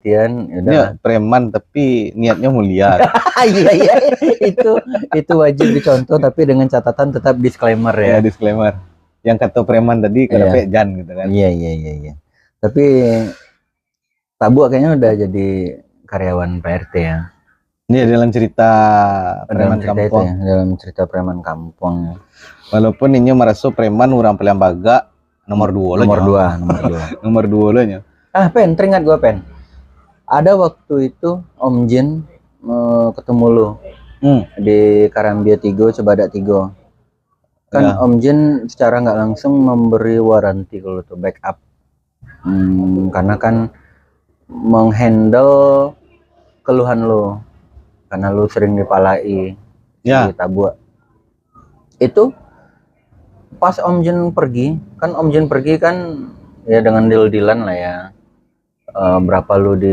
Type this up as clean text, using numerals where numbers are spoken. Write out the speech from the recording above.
pengertian, ya udah. Dia preman tapi niatnya mulia. Iya iya, itu wajib dicontoh tapi dengan catatan tetap disclaimer ya. Ya, disclaimer. Yang kata preman tadi Iya. KDP Jan gitu kan. Iya. Tapi Tabu kayaknya udah jadi karyawan PRT ya. Ini dalam cerita preman Dalam cerita itu kampung. ya, dalam cerita preman kampung. Walaupun ini merasa preman orang paling baga nomor 2 Nomor lah. 2. Nomor 2 lah nya. Pen, teringat gua Pen. Ada waktu itu Om Jin ketemu lu di Karambia Tigo, Cibadak Tigo. Kan Ya. Om Jin secara nggak langsung memberi waranti kalau tuh backup. Karena kan menghandle keluhan lo karena lu sering dipalai Ya. di Tabu. Itu pas Om Jin pergi kan ya dengan deal-dealan lah ya, berapa lu di